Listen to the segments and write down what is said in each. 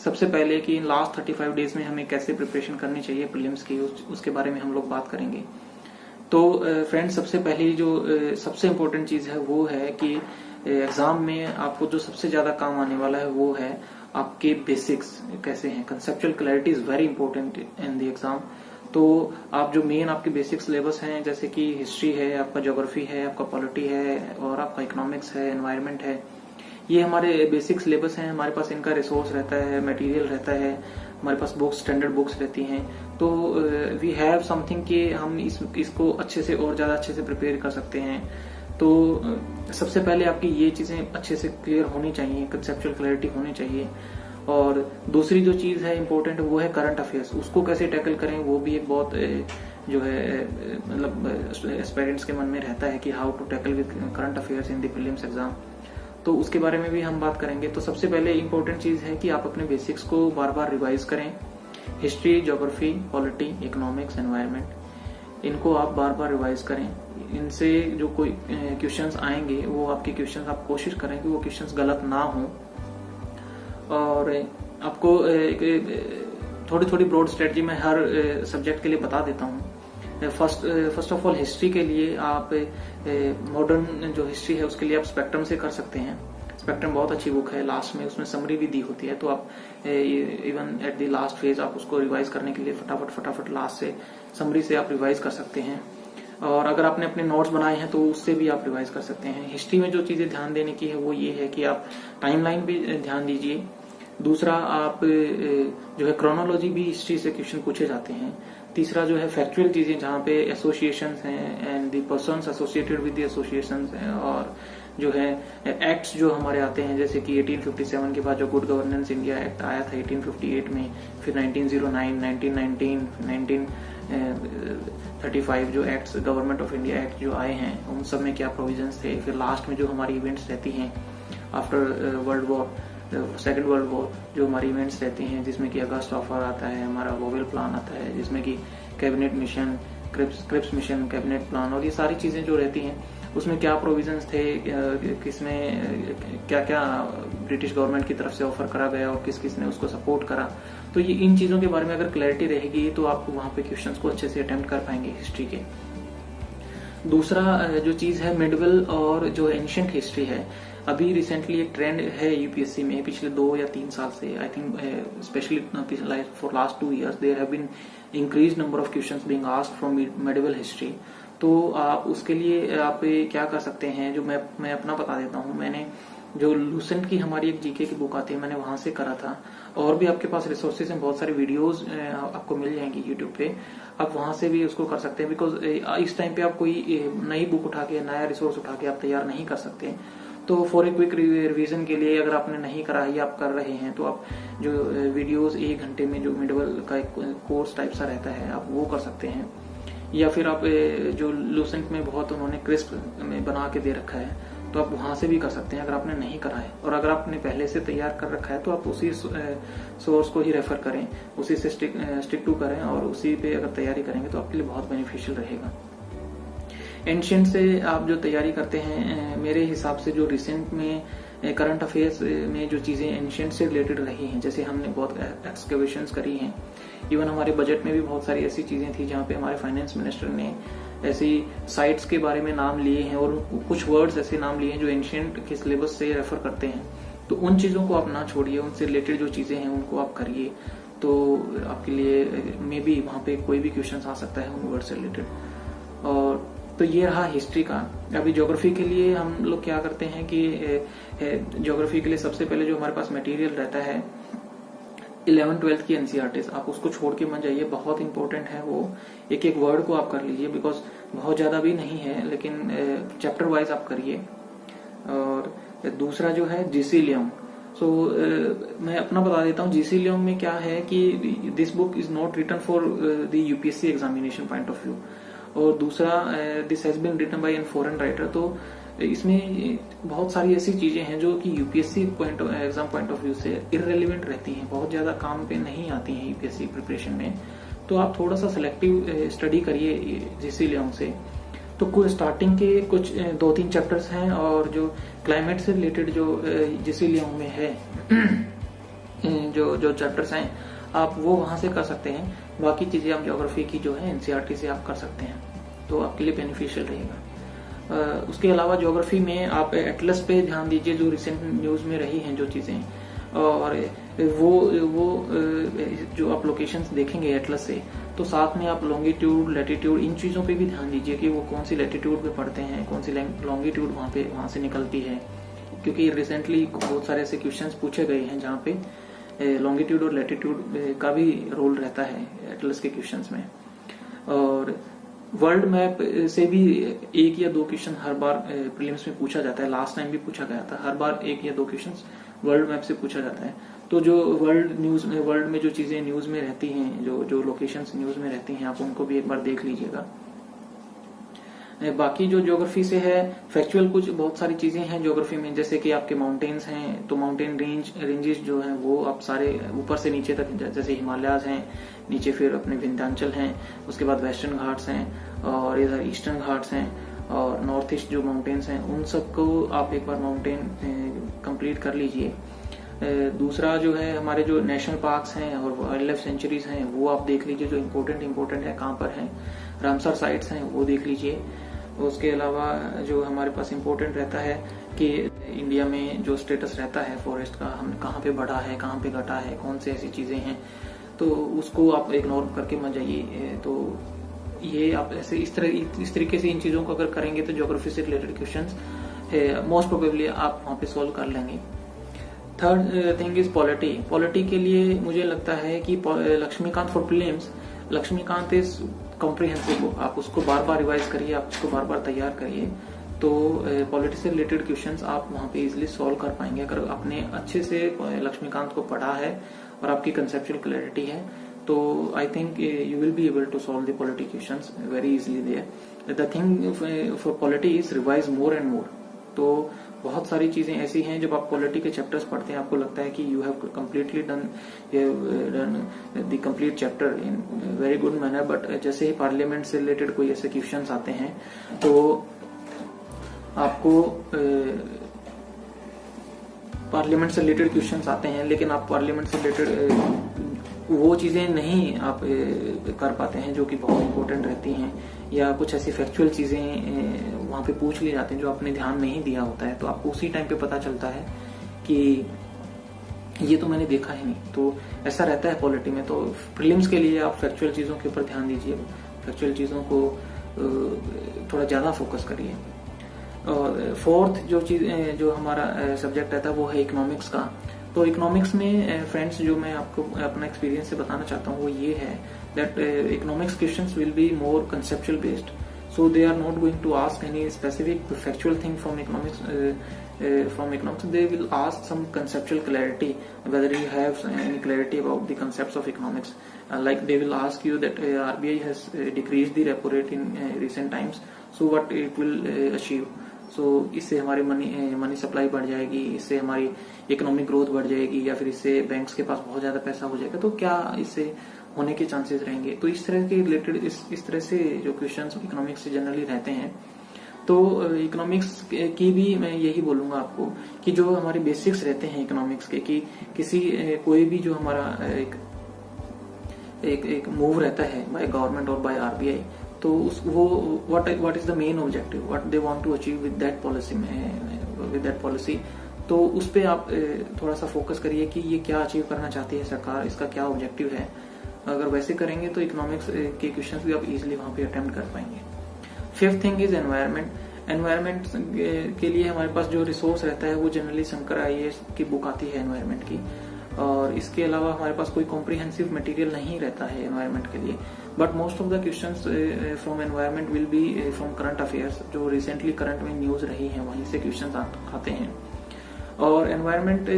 सबसे पहले कि लास्ट 35 डेज में हमें कैसे प्रिपरेशन करनी चाहिए प्रीलिम्स की, उसके बारे में हम लोग बात करेंगे। तो फ्रेंड्स, सबसे पहली जो सबसे इम्पोर्टेंट चीज है वो है कि एग्जाम में आपको जो सबसे ज्यादा काम आने वाला है वो है आपके बेसिक्स कैसे हैं। Conceptual clarity is very important in the exam. तो आप जो मेन आपके बेसिक सिलेबस हैं, जैसे कि हिस्ट्री है, आपका ज्योग्राफी है, आपका पॉलिटी है और आपका इकोनॉमिक्स है, एनवायरनमेंट है, ये हमारे बेसिक सिलेबस हैं। हमारे पास इनका रिसोर्स रहता है, मटेरियल रहता है, हमारे पास बुक्स, स्टैंडर्ड बुक्स रहती हैं। तो वी हैव समथिंग कि हम इसको अच्छे से और ज्यादा अच्छे से प्रिपेयर कर सकते हैं। तो सबसे पहले आपकी ये चीजें अच्छे से क्लियर होनी चाहिए, कंसेप्चुअल क्लैरिटी होनी चाहिए। और दूसरी जो चीज है इम्पोर्टेंट वो है करंट अफेयर्स। उसको कैसे टैकल करें वो भी एक बहुत जो है मतलब एस्पिरेंट्स के मन में रहता है कि how to tackle with current affairs in the prelims exam. तो उसके बारे में भी हम बात करेंगे। तो सबसे पहले इम्पोर्टेंट चीज है कि आप अपने बेसिक्स को बार बार रिवाइज करें। History, geography, polity, economics, environment, इनको आप बार बार रिवाइज करें। इनसे जो कोई क्वेश्चंस आएंगे वो आपके क्वेश्चंस आप कोशिश करें कि वो क्वेश्चंस गलत ना हो। और आपको थोड़ी थोड़ी ब्रॉड स्ट्रेटजी मैं हर सब्जेक्ट के लिए बता देता हूँ। फर्स्ट ऑफ ऑल हिस्ट्री के लिए आप मॉडर्न जो हिस्ट्री है उसके लिए आप स्पेक्ट्रम से कर सकते हैं। स्पेक्ट्रम बहुत अच्छी बुक है, लास्ट में उसमें समरी भी दी होती है। तो आप even at the last phase आप उसको रिवाइज करने के लिए फटाफट लास्ट से समरी से आप रिवाइज कर सकते हैं। और अगर आपने अपने नोट्स बनाए हैं तो उससे भी आप रिवाइज कर सकते हैं। हिस्ट्री में जो चीजें ध्यान देने की है वो ये है कि आप टाइमलाइन भी ध्यान दीजिए। दूसरा, आप जो है क्रोनोलॉजी भी हिस्ट्री से क्वेश्चन पूछे जाते हैं। तीसरा जो है फैक्चुअल चीजें, जहाँ पे एसोसिएशंस हैं and the persons associated with the associations हैं। और जो है एक्ट्स जो हमारे आते हैं, जैसे कि 1857 के बाद जो गुड गवर्नेंस इंडिया एक्ट आया था 1858 में, फिर 1909, 1919, 1935 जो acts government of India act जो आए हैं उन सब में क्या प्रोविजंस थे। फिर लास्ट में जो हमारी इवेंट्स रहती हैं after world war, second world war, जो हमारी इवेंट्स रहती हैं जिसमें कि अगस्त ऑफर आता है, हमारा वोवेल प्लान आता है, जिसमें कि cabinet mission, Cripps mission, cabinet plan और ये सारी चीजें जो रहती हैं उसमें क्या प्रोविजंस थे, किसमें क्या क्या ब्रिटिश गवर्नमेंट की तरफ से ऑफर करा गया और किस किस ने उसको सपोर्ट करा। तो ये इन चीजों के बारे में अगर क्लैरिटी रहेगी तो आप वहां पे क्वेश्चंस को अच्छे से अटेम्प्ट कर पाएंगे हिस्ट्री के। दूसरा जो चीज है मिडवल और जो एंशिएंट हिस्ट्री है। अभी रिसेंटली एक ट्रेंड है यूपीएससी में पिछले 2 या 3 साल से, I think specially for last 2 years there have been increase number of questions being asked from medieval history. तो आप उसके लिए आप क्या कर सकते हैं, जो मैं अपना बता देता हूँ। मैंने जो लूसेंट की हमारी एक जीके की बुक आती है, मैंने वहां से करा था। और भी आपके पास रिसोर्सेज हैं, बहुत सारी वीडियोस आपको मिल जाएंगी यूट्यूब पे, आप वहां से भी उसको कर सकते हैं। बिकॉज इस टाइम पे आप कोई नई बुक उठा के, नया रिसोर्स उठा के आप तैयार नहीं कर सकते। तो फॉर ए क्विक रिवीजन के लिए अगर आपने नहीं करा है या आप कर रहे हैं तो आप जो वीडियोस 1 घंटे में जो मिडवल का एक कोर्स टाइप सा रहता है आप वो कर सकते हैं। या फिर आप जो लूसेंट में बहुत उन्होंने क्रिस्प में बना के दे रखा है तो आप वहां से भी कर सकते हैं अगर आपने नहीं करा है। और अगर आपने पहले से तैयार कर रखा है तो आप उसी सोर्स को ही रेफर करें, उसी से स्टिक टू करें और उसी पे अगर तैयारी करेंगे तो आपके लिए बहुत बेनिफिशियल रहेगा। एंशिएंट से आप जो तैयारी करते हैं, मेरे हिसाब से जो रिसेंट में करंट अफेयर्स में जो चीजें एंशिएंट से रिलेटेड रही हैं, जैसे हमने बहुत एक्सकवेशंस करी हैं, इवन हमारे बजट में भी बहुत सारी ऐसी चीजें थी जहाँ पे हमारे फाइनेंस मिनिस्टर ने ऐसी साइट्स के बारे में नाम लिए हैं और कुछ वर्ड्स ऐसे नाम लिए हैं जो एंशिएंट के सिलेबस से रेफर करते हैं। तो उन चीजों को आप ना छोड़िए, उनसे रिलेटेड जो चीजें हैं उनको आप करिए। तो आपके लिए मे बी वहां पे कोई भी क्वेश्चन आ सकता है उन वर्ड से रिलेटेड। और तो ये रहा हिस्ट्री का। अभी ज्योग्राफी के लिए हम लोग क्या करते हैं कि ज्योग्राफी के लिए सबसे पहले जो हमारे पास मटेरियल रहता है 11th-12th की एनसीईआरटीज, आप उसको छोड़ के मत जाइए, बहुत इंपॉर्टेंट है वो। एक एक वर्ड को आप कर लीजिए, बिकॉज बहुत ज्यादा भी नहीं है, लेकिन चैप्टर वाइज आप करिए। और दूसरा जो है जीसी लियोंग, मैं अपना बता देता हूँ। जीसी लियोंग में क्या है कि this book is not written for the UPSC examination point of view, और दूसरा this has been written by an foreign writer. तो इसमें बहुत सारी ऐसी चीजें हैं जो कि UPSC exam point of view से इररेलेवेंट रहती हैं, बहुत ज्यादा काम पे नहीं आती हैं यूपीएससी प्रिपरेशन में। तो आप थोड़ा सा सिलेक्टिव स्टडी करिए जीसी लियोंग से। तो कुछ स्टार्टिंग के कुछ 2-3 चैप्टर्स हैं, और जो क्लाइमेट से रिलेटेड जो जीसी लियोंग में है जो जो चैप्टर्स हैं आप वो वहां से कर सकते हैं। बाकी चीजें आप ज्योग्राफी की जो है एनसीईआरटी से आप कर सकते हैं, तो आपके लिए बेनिफिशियल रहेगा। उसके अलावा ज्योग्राफी में आप एटलस पे ध्यान दीजिए, जो रिसेंट न्यूज में रही हैं जो चीजें, और वो जो आप लोकेशंस देखेंगे एटलस से, तो साथ में आप लॉन्गिट्यूड लैटिट्यूड इन चीजों पे भी ध्यान दीजिए कि वो कौन सी लैटिट्यूड पे पड़ते हैं, कौन सी लॉन्गिट्यूड वहां से निकलती है, क्योंकि रिसेंटली बहुत सारे ऐसे क्वेश्चंस पूछे गए हैं जहाँ पे लॉन्गिट्यूड और लैटिट्यूड का भी रोल रहता है एटलस के क्वेश्चंस में। और वर्ल्ड मैप से भी एक या दो क्वेश्चन हर बार प्रीलिम्स में पूछा जाता है, लास्ट टाइम भी पूछा गया था, हर बार एक या दो क्वेश्चंस वर्ल्ड मैप से पूछा जाता है। तो जो वर्ल्ड में जो चीजें न्यूज में रहती हैं, जो लोकेशंस न्यूज में रहती हैं, आप उनको भी एक बार देख लीजिएगा। बाकी जो ज्योग्राफी से है फैक्चुअल कुछ बहुत सारी चीजें हैं ज्योग्राफी में, जैसे कि आपके माउंटेन्स हैं, तो माउंटेन रेंजेस जो हैं वो आप सारे ऊपर से नीचे तक, जैसे हिमालयाज हैं, नीचे फिर अपने विंध्याचल हैं, उसके बाद वेस्टर्न घाट्स हैं, और इधर ईस्टर्न घाट्स हैं, और नॉर्थ ईस्ट जो माउंटेन्स हैं उन सबको आप एक बार माउंटेन कंप्लीट कर लीजिए। दूसरा जो है हमारे जो नेशनल पार्क्स हैं और वाइल्ड लाइफ सेंचुरीज हैं वो आप देख लीजिए, जो इम्पोर्टेंट है कहाँ पर है। रामसर साइट्स हैं वो देख लीजिए। उसके अलावा जो हमारे पास इम्पोर्टेंट रहता है कि इंडिया में जो स्टेटस रहता है फॉरेस्ट का, हम कहाँ पे बढ़ा है, कहाँ पे घटा है, कौन से ऐसी चीजें हैं, तो उसको आप इग्नोर करके मत जाइए। तो ये आप ऐसे इस तरीके से इन चीजों को अगर करेंगे तो ज्योग्राफी से रिलेटेड क्वेश्चंस मोस्ट प्रोबेबली आप वहाँ पे सॉल्व कर लेंगे। थर्ड थिंग इज पॉलिटी के लिए मुझे लगता है कि Laxmikanth for prelims, Laxmikanth is comprehensive, आप उसको बार बार रिवाइज करिए, आप उसको बार बार तैयार करिए, तो पॉलिटिक्स से रिलेटेड क्वेश्चंस आप वहाँ पे इजिली सॉल्व कर पाएंगे अगर आपने अच्छे से लक्ष्मीकांत को पढ़ा है और आपकी कंसेप्चुअल क्लैरिटी है। तो I think you will be able to solve the polity questions very easily there. The thing for polity is revise more and more. तो बहुत सारी चीजें ऐसी हैं जब आप पॉलिटी के चैप्टर्स पढ़ते हैं आपको लगता है कि you have completely done the complete chapter in very good manner, but जैसे ही पार्लियामेंट से रिलेटेड कोई ऐसे क्वेश्चंस आते हैं तो आपको पार्लियामेंट से रिलेटेड क्वेश्चंस आते हैं, लेकिन आप पार्लियामेंट से रिलेटेड वो चीजें नहीं आप कर पाते हैं जो कि बहुत इंपॉर्टेंट रहती हैं, या कुछ ऐसी फैक्चुअल चीजें वहां पे पूछ ली जाती हैं जो आपने ध्यान नहीं दिया होता है, तो आपको उसी टाइम पे पता चलता है कि ये तो मैंने देखा ही नहीं। तो ऐसा रहता है पॉलिटी में। तो प्रीलिम्स के लिए आप फैक्चुअल चीजों के ऊपर ध्यान दीजिए, फैक्चुअल चीजों को थोड़ा ज्यादा फोकस करिए। और फोर्थ जो हमारा सब्जेक्ट रहता है वो है इकोनॉमिक्स का। तो इकोनॉमिक्स में फ्रेंड्स जो मैं आपको अपना एक्सपीरियंस से बताना चाहता हूँ वो ये है that economics questions will be more conceptual based, so they are not going to ask any specific factual thing from economics. They will ask some conceptual clarity, whether you have any clarity about the concepts of economics. Like they will ask you that RBI has decreased the repo rate in recent times, so what it will achieve. So इससे हमारी money supply बढ़ जाएगी, इससे हमारी economic growth बढ़ जाएगी, या फिर इससे बैंक्स के पास बहुत ज्यादा पैसा हो जाएगा, तो क्या इससे होने के चांसेस रहेंगे। तो इस तरह के रिलेटेड इस तरह से जो क्वेश्चंस इकोनॉमिक्स से जनरली रहते हैं। तो इकोनॉमिक्स की भी मैं यही बोलूंगा आपको कि जो हमारे बेसिक्स रहते हैं इकोनॉमिक्स के, कि किसी कोई भी जो हमारा एक मूव रहता है बाय गवर्नमेंट और बाय आरबीआई, तो वो what is the main objective, what they want to achieve with that policy, तो उस पे आप थोड़ा सा फोकस करिए कि ये क्या अचीव करना चाहती है सरकार, इसका क्या ऑब्जेक्टिव है। अगर वैसे करेंगे तो इकोनॉमिक्स के क्वेश्चंस भी आप इजीली वहां पे अटेम्प्ट कर पाएंगे। Fifth thing is environment. Environment के लिए हमारे पास जो रिसोर्स रहता है वो जनरली शंकर आईएएस की बुक आती है एनवायरनमेंट की, और इसके अलावा हमारे पास कोई कॉम्प्रिहेंसिव मटेरियल नहीं रहता है एनवायरनमेंट के लिए। But most of the questions from environment will be from current affairs, जो रिसेंटली करंट में न्यूज रही है वहीं से क्वेश्चंस आते हैं। और एनवायरनमेंट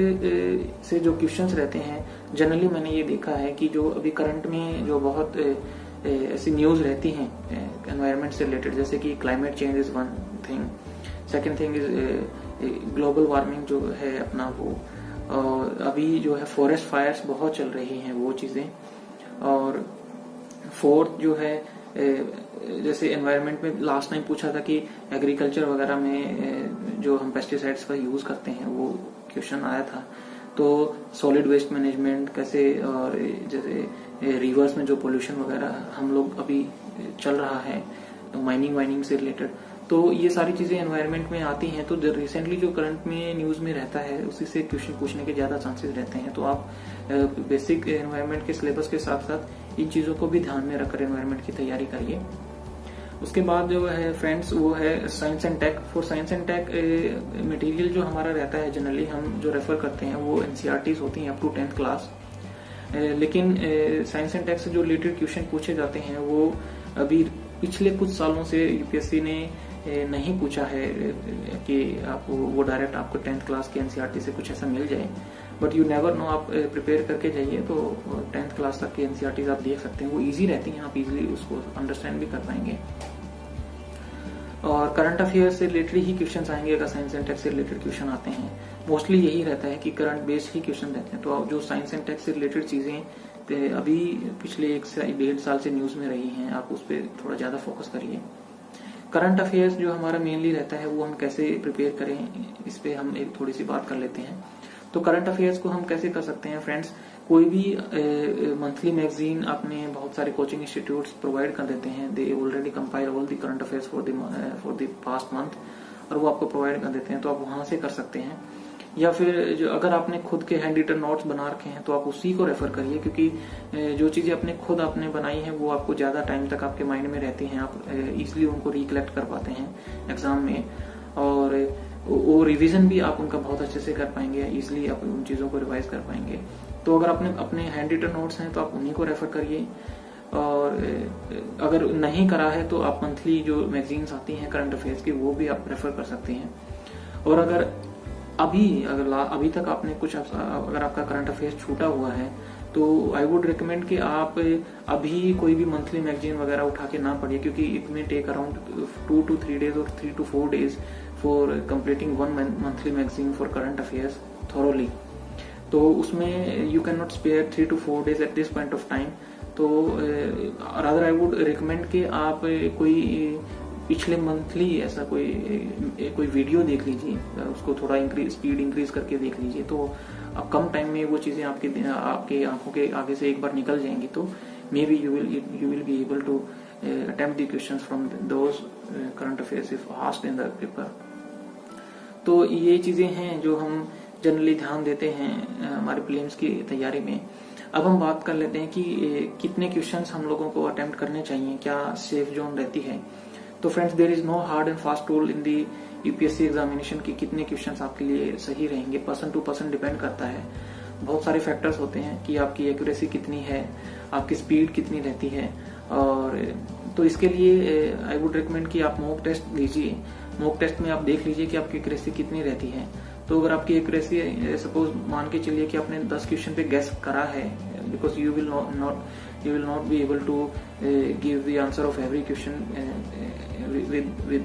से जो क्वेश्चंस रहते हैं जनरली मैंने ये देखा है कि जो अभी करंट में जो बहुत ऐसी न्यूज रहती हैं एनवायरनमेंट से रिलेटेड, जैसे कि climate change is one thing, second thing is global warming जो है अपना वो, और अभी जो है फॉरेस्ट फायर्स बहुत चल रही हैं वो चीजें, और फोर्थ जो है जैसे एनवायरनमेंट में लास्ट टाइम पूछा था कि एग्रीकल्चर वगैरह में जो हम पेस्टिसाइड्स का यूज करते हैं वो क्वेश्चन आया था। तो सॉलिड वेस्ट मैनेजमेंट कैसे, और जैसे रिवर्स में जो पोल्यूशन वगैरह हम लोग अभी चल रहा है, तो माइनिंग से रिलेटेड, तो ये सारी चीजें एनवायरनमेंट में आती हैं। तो रिसेंटली जो करंट में न्यूज में रहता है उसी से क्वेश्चन पूछने के ज्यादा चांसेस रहते हैं। तो आप बेसिक एनवायरनमेंट के सिलेबस के साथ साथ इन चीजों को भी ध्यान में रखकर एनवायरनमेंट की तैयारी करिए। उसके बाद जो है फ्रेंड्स वो है science and tech. For science and tech material जो हमारा रहता है जनरली हम जो रेफर करते हैं वो एनसीईआरटीज होती हैं अप टू 10th क्लास। लेकिन साइंस एंड टेक से जो रिलेटेड क्वेश्चन पूछे जाते हैं वो अभी पिछले कुछ सालों से यूपीएससी ने नहीं पूछा है कि आप वो डायरेक्ट आपको 10th क्लास के एनसीईआरटी से कुछ ऐसा मिल जाए, बट यू नेवर नो। आप प्रिपेयर करके जाइए तो 10th क्लास तक की एनसीईआरटीज आप देख सकते हैं, वो इजी रहती हैं, आप इजीली उसको अंडरस्टैंड भी कर पाएंगे। और करंट अफेयर से रिलेटेड ही क्वेश्चन आएंगे। अगर साइंस एंड टेक से रिलेटेड क्वेश्चन आते हैं मोस्टली यही रहता है कि करंट बेस्ड ही क्वेश्चन रहते हैं। तो जो साइंस एंड टेक से रिलेटेड चीजें अभी पिछले 1 से 1.5 साल से न्यूज में रही हैं, आप उस पर थोड़ा ज्यादा फोकस करिए। करंट अफेयर्स जो हमारा मेनली रहता है वो हम कैसे प्रिपेयर करें, इस पे हम एक थोड़ी सी बात कर लेते हैं। तो करंट अफेयर्स को हम कैसे कर सकते हैं फ्रेंड्स, कोई भी मंथली मैगजीन अपने बहुत सारे कोचिंग इंस्टीट्यूट्स प्रोवाइड कर देते हैं। They already compile all the current affairs for the past month, और वो आपको प्रोवाइड कर देते हैं, तो आप वहां से कर सकते हैं। या फिर जो अगर आपने खुद के हैंड रिटन नोट्स बना रखे हैं तो आप उसी को रेफर करिए, क्योंकि जो चीजें आपने बनाई हैं वो आपको ज्यादा टाइम तक आपके माइंड में रहती हैं, आप इजिली उनको रिकलेक्ट कर पाते हैं एग्जाम में, और वो रिवीजन भी आप उनका बहुत अच्छे से कर पाएंगे, इजिली आप उन चीजों को रिवाइज कर पाएंगे। तो अगर आपने अपने हैंड रिटन नोट्स हैं तो आप उन्हीं को रेफर करिए, और अगर नहीं करा है तो आप मंथली जो मैगजीन्स आती हैं करंट अफेयर्स की वो भी आप रेफर कर सकते हैं। और अगर अभी तक आपने अगर आपका करंट अफेयर्स छूटा हुआ है तो आई वुड रिकमेंड कि आप अभी कोई भी मंथली मैगजीन वगैरह उठा के ना पढ़िए, क्योंकि it may take around 2 to 3 days और 3 to 4 days for completing 1 monthly magazine for current affairs thoroughly. तो उसमें you can not spare 3 to 4 days at this point of time. तो रादर आई वुड रिकमेंड कि आप कोई पिछले monthly ऐसा कोई वीडियो देख लीजिए, उसको थोड़ा स्पीड इंक्रीज करके देख लीजिए, तो अब कम टाइम में वो चीजें आपके आंखों के आगे से एक बार निकल जाएंगी, तो maybe you will be able to attempt the questions from those current affairs if asked in the paper. तो ये चीजें हैं जो हम जनरली ध्यान देते हैं हमारे प्रीलिम्स की तैयारी में। अब हम बात कर लेते हैं कि कितने क्वेश्चंस हम लोगों को अटेम्प्ट करने चाहिए, क्या सेफ जोन रहती है। तो friends there is no hard and fast rule in the UPSC examination की कितने क्वेश्चंस आपके लिए सही रहेंगे, पर्सन टू पर्सन डिपेंड करता है। बहुत सारे फैक्टर्स होते हैं कि आपकी एक्यूरेसी कितनी है, आपकी स्पीड कितनी रहती है, और तो इसके लिए आई वुड रिकमेंड कि आप मॉक टेस्ट लीजिए। मॉक टेस्ट में आप देख लीजिए कि आपकी एक्यूरेसी कितनी रहती है। तो अगर आपकी एक्यूरेसी सपोज मान के चलिए कि आपने 10 क्वेश्चन पे गेस करा है, because you will not be able to give the answer of every question with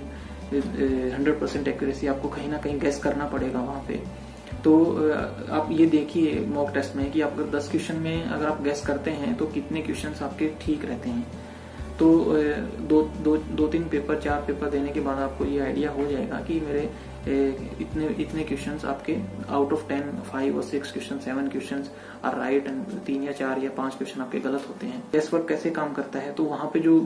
100% accuracy, आपको कहीं ना कहीं गेस करना पड़ेगा वहां पे। तो आप ये देखिए मॉक टेस्ट में कि आप अगर 10 क्वेश्चन में अगर आप गेस करते हैं तो कितने क्वेश्चंस आपके ठीक रहते हैं। तो 2-3 पेपर 4 पेपर देने के बाद आपको ये आइडिया हो जाएगा कि मेरे इतने क्वेश्चंस आपके आउट ऑफ 10 5 और 6 question 7 question are right and 3 या 4 या 5 क्वेश्चन आपके गलत होते हैं। गेस वर्क कैसे काम करता है, तो वहां पे जो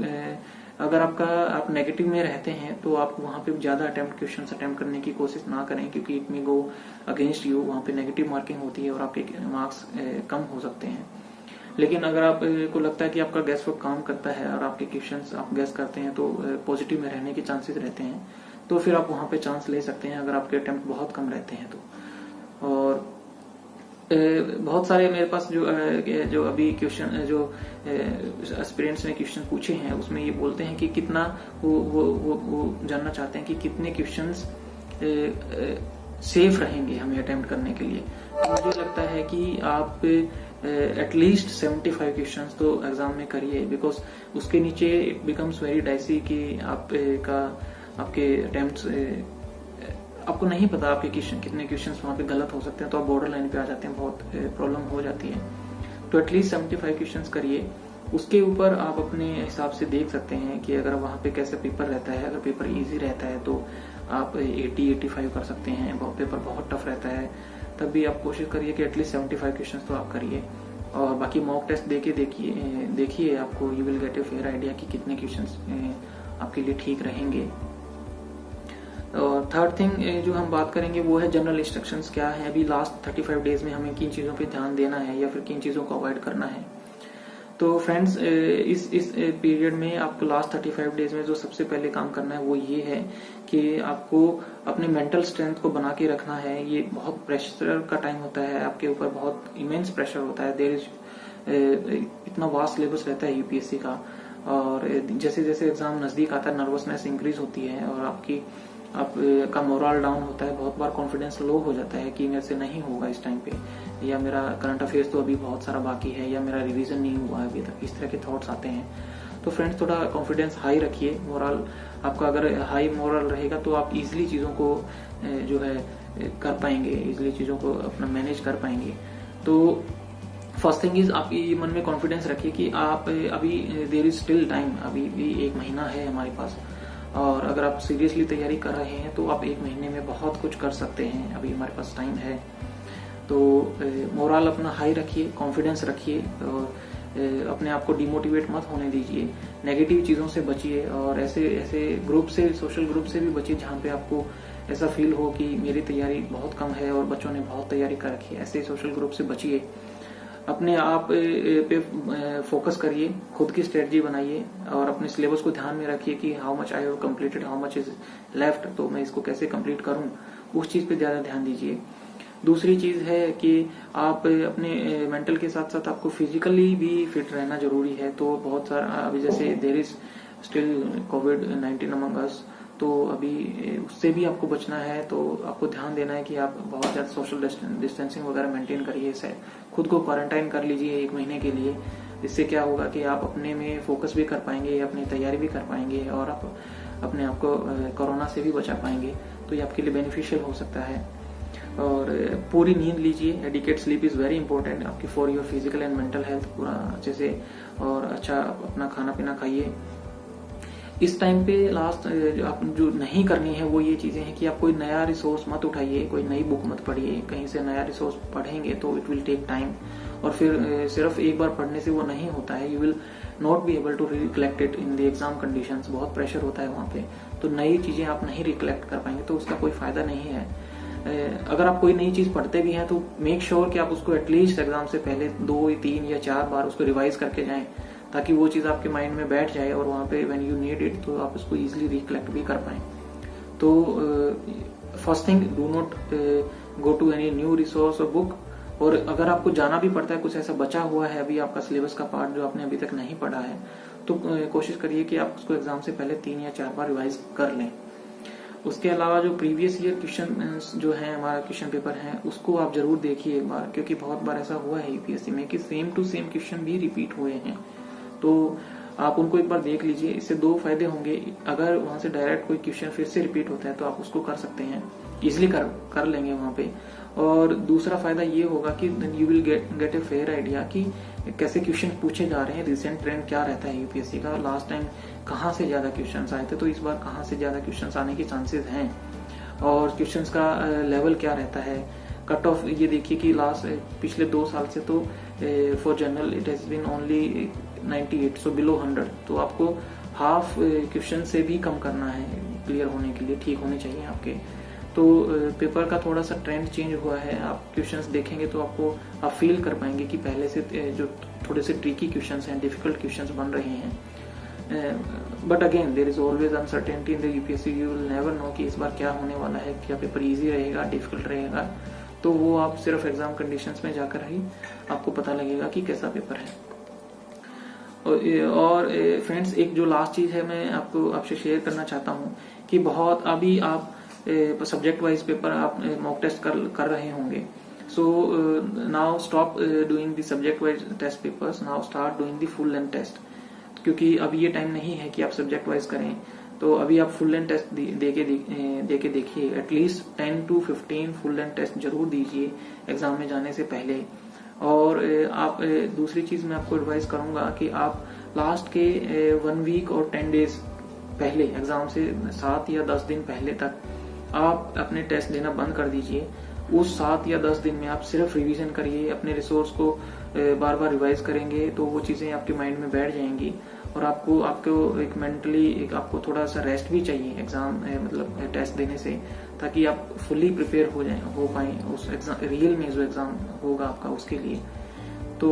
अगर आप नेगेटिव में रहते हैं तो आप वहां पे ज्यादा क्वेश्चंस अटेम्प्ट करने की कोशिश ना करें, क्योंकि it may go against you, वहां पे नेगेटिव मार्किंग होती है और आपके मार्क्स कम हो सकते हैं। लेकिन अगर आपको लगता है कि आपका गेस वर्क काम करता है और आपके क्वेश्चंस आप गेस करते हैं तो पॉजिटिव में रहने के चांसेस रहते हैं, तो फिर आप वहां पे चांस ले सकते हैं अगर आपके अटेम्प्ट बहुत कम रहते हैं तो। और बहुत सारे मेरे पास जो अभी क्वेश्चन जो एस्पिरेंट्स ने क्वेश्चन पूछे हैं उसमें ये बोलते हैं कि कितना वो जानना चाहते हैं कि कितने क्वेश्चंस सेफ रहेंगे हमें अटेम्प्ट करने के लिए। तो मुझे लगता है कि आप एटलीस्ट 75 क्वेश्चंस तो एग्जाम में करिए, बिकॉज उसके नीचे इट बिकम्स वेरी डाइसी कि आपके अटेम्प्ट्स आपको नहीं पता आपके कितने क्वेश्चंस वहां पे गलत हो सकते हैं, तो आप बॉर्डर लाइन पे आ जाते हैं, बहुत प्रॉब्लम हो जाती है। तो एटलीस्ट 75 क्वेश्चंस करिए। उसके ऊपर आप अपने हिसाब से देख सकते हैं कि अगर वहां पे कैसे पेपर रहता है। अगर पेपर इजी रहता है तो आप 80-85 कर सकते हैं, पेपर बहुत टफ रहता है तब भी आप कोशिश करिए कि एटलीस्ट 75 क्वेश्चन तो आप करिए। और बाकी मॉक टेस्ट देके देखिए आपको you will get a fair idea कि कितने क्वेश्चंस आपके लिए ठीक रहेंगे। और थर्ड थिंग जो हम बात करेंगे वो है जनरल इंस्ट्रक्शंस क्या है, अभी लास्ट 35 डेज में हमें किन चीज़ों पे ध्यान देना है या फिर किन चीज़ों को अवॉइड करना है। तो फ्रेंड्स इस पीरियड में आपको लास्ट 35 डेज में जो सबसे पहले काम करना है वो ये है कि आपको अपने मेंटल स्ट्रेंथ को बना के रखना है। ये बहुत प्रेशर का टाइम होता है, आपके ऊपर बहुत इमेंस प्रेशर होता है। देयर इज इतना वास्ट सिलेबस रहता है यूपीएससी का, और जैसे जैसे एग्जाम नजदीक आता है नर्वसनेस इंक्रीज होती है और आपका मोरल डाउन होता है। बहुत बार कॉन्फिडेंस लो हो जाता है कि मेरे से नहीं होगा इस टाइम पे, या मेरा करंट अफेयर्स तो अभी बहुत सारा बाकी है, या मेरा रिवीजन नहीं हुआ है अभी तक, इस तरह के थॉट्स आते हैं। तो फ्रेंड्स थोड़ा कॉन्फिडेंस हाई रखिए। मोरल आपका अगर हाई मोरल रहेगा तो आप इजीली चीज़ों को जो है कर पाएंगे, इजीली चीज़ों को अपना मैनेज कर पाएंगे। तो फर्स्ट थिंग इज आप ये मन में कॉन्फिडेंस रखिए कि आप अभी देयर इज स्टिल टाइम, अभी भी 1 महीना है हमारे पास, और अगर आप सीरियसली तैयारी कर रहे हैं तो आप 1 महीने में बहुत कुछ कर सकते हैं। अभी हमारे पास टाइम है। तो मोरल अपना हाई रखिए, कॉन्फिडेंस रखिए, और अपने आप को डिमोटिवेट मत होने दीजिए। नेगेटिव चीज़ों से बचिए, और ऐसे ग्रुप से, सोशल ग्रुप से भी बचिए जहाँ पे आपको ऐसा फील हो कि मेरी तैयारी बहुत कम है और बच्चों ने बहुत तैयारी कर रखी है। ऐसे सोशल ग्रुप से बचिए। अपने आप पे फोकस करिए, खुद की स्ट्रेटजी बनाइए, और अपने सिलेबस को ध्यान में रखिए कि how much I have completed, how much is left, तो मैं इसको कैसे कंप्लीट करूं, उस चीज पे ज्यादा ध्यान दीजिए। दूसरी चीज है कि आप अपने मेंटल के साथ साथ आपको फिजिकली भी फिट रहना जरूरी है। तो बहुत सारा अभी जैसे देयर इज स्टिल कोविड-19 अमंग अस, तो अभी उससे भी आपको बचना है। तो आपको ध्यान देना है कि आप बहुत ज्यादा सोशल डिस्टेंसिंग वगैरह मेंटेन करिए, खुद को क्वारंटाइन कर लीजिए 1 महीने के लिए। इससे क्या होगा कि आप अपने में फोकस भी कर पाएंगे, अपनी तैयारी भी कर पाएंगे, और आप अपने आप को कोरोना से भी बचा पाएंगे। तो ये आपके लिए बेनिफिशियल हो सकता है। और पूरी नींद लीजिए, adequate sleep is very important आपकी for your physical and mental health, पूरा अच्छे से और अच्छा अपना खाना पीना खाइए। इस टाइम पे लास्ट आप जो नहीं करनी है वो ये चीजें हैं कि आप कोई नया रिसोर्स मत उठाइए, कोई नई बुक मत पढ़िए। कहीं से नया रिसोर्स पढ़ेंगे तो इट विल टेक टाइम, और फिर सिर्फ एक बार पढ़ने से वो नहीं होता है। You will not be able to recollect it in the exam conditions, बहुत प्रेशर होता है वहाँ पे। तो नई चीजें आप नहीं रिकलेक्ट कर पाएंगे, तो उसका कोई फायदा नहीं है। अगर आप कोई नई चीज पढ़ते भी हैं तो मेक श्योर कि आप उसको एटलीस्ट एग्जाम से पहले 2, 3 या 4 बार उसको रिवाइज करके जाएं, ताकि वो चीज आपके माइंड में बैठ जाए, और वहां पे व्हेन यू नीड इट तो आप उसको इजीली रिकलेक्ट भी कर पाए। तो first thing, do not go to any new resource और बुक। और अगर आपको जाना भी पड़ता है, कुछ ऐसा बचा हुआ है अभी आपका सिलेबस का पार्ट जो आपने अभी तक नहीं पढ़ा है, तो कोशिश करिए कि आप उसको एग्जाम से पहले 3 या 4 बार रिवाइज कर लें। उसके अलावा जो प्रीवियस ईयर क्वेश्चन जो है, हमारा क्वेश्चन पेपर है, उसको आप जरूर देखिए एक बार, क्योंकि बहुत बार ऐसा हुआ है यूपीएससी में कि सेम टू सेम क्वेश्चन भी रिपीट हुए हैं। तो आप उनको एक बार देख लीजिए। इससे 2 फायदे होंगे। अगर वहां से डायरेक्ट कोई क्वेश्चन फिर से रिपीट होता है तो आप उसको कर सकते हैं, इजिली कर लेंगे वहां पे। और दूसरा फायदा ये होगा कि you will get a fair idea कि कैसे क्वेश्चन पूछे जा रहे हैं, रिसेंट ट्रेंड क्या रहता है यूपीएससी का, लास्ट टाइम कहाँ से ज्यादा क्वेश्चन आए थे, तो इस बार कहाँ से ज्यादा क्वेश्चन आने के चांसेस हैं, और क्वेश्चन का लेवल क्या रहता है। कट ऑफ ये देखिए कि पिछले 2 साल से तो for general it has been only 98, so below 100। तो आपको हाफ क्वेश्चन से भी कम करना है क्लियर होने के लिए, ठीक होने चाहिए आपके। तो पेपर का थोड़ा सा ट्रेंड चेंज हुआ है। आप क्वेश्चंस देखेंगे तो आप फील कर पाएंगे कि पहले से जो थोड़े से ट्रिकी क्वेश्चंस हैं, डिफिकल्ट क्वेश्चंस बन रहे हैं। But again there is always uncertainty in the UPSC. You will never know कि इस बार क्या होने वाला है, क्या पेपर इजी रहेगा, डिफिकल्ट रहेगा। तो वो आप सिर्फ एग्जाम कंडीशंस में जाकर ही आपको पता लगेगा कि कैसा पेपर है। और फ्रेंड्स, एक जो लास्ट चीज है मैं आपसे शेयर करना चाहता हूँ कि बहुत अभी आप सब्जेक्ट वाइज पेपर आप मॉक टेस्ट कर रहे होंगे। So now stop doing the subject wise test papers, now start doing the full length test. क्योंकि अभी ये टाइम नहीं है कि आप सब्जेक्ट वाइज करें, तो अभी आप फुल लेंथ टेस्ट दे के देखिए। At least 10 to 15 full length test जरूर दीजिए एग्जाम में जाने से पहले। और आप दूसरी चीज मैं आपको एडवाइस करूंगा कि आप लास्ट के 1 वीक और 10 डेज पहले, एग्जाम से 7 या 10 दिन पहले तक आप अपने टेस्ट देना बंद कर दीजिए। उस 7 या 10 दिन में आप सिर्फ रिवीजन करिए, अपने रिसोर्स को बार बार रिवाइज करेंगे तो वो चीजें आपके माइंड में बैठ जाएंगी और आपको एक मेंटली एक आपको थोड़ा सा रेस्ट भी चाहिए एग्जाम मतलब टेस्ट देने से, ताकि आप फुली प्रिपेयर हो पाए उस एग्जाम रियल में जो एग्जाम होगा आपका उसके लिए। तो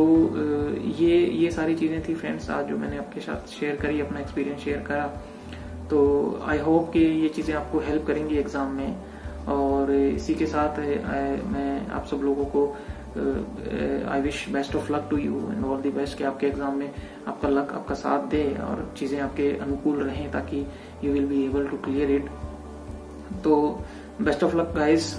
ये सारी चीजें थी फ्रेंड्स आज जो मैंने आपके साथ शेयर करी, अपना एक्सपीरियंस शेयर करा। तो आई होप कि ये चीजें आपको हेल्प करेंगी एग्जाम में। और इसी के साथ मैं आप सब लोगों को I wish best of luck to you and all the best कि आपके एग्जाम में आपका लक आपका साथ दे और चीजें आपके अनुकूल रहें ताकि you will be able to clear it. तो बेस्ट ऑफ लक गाइस।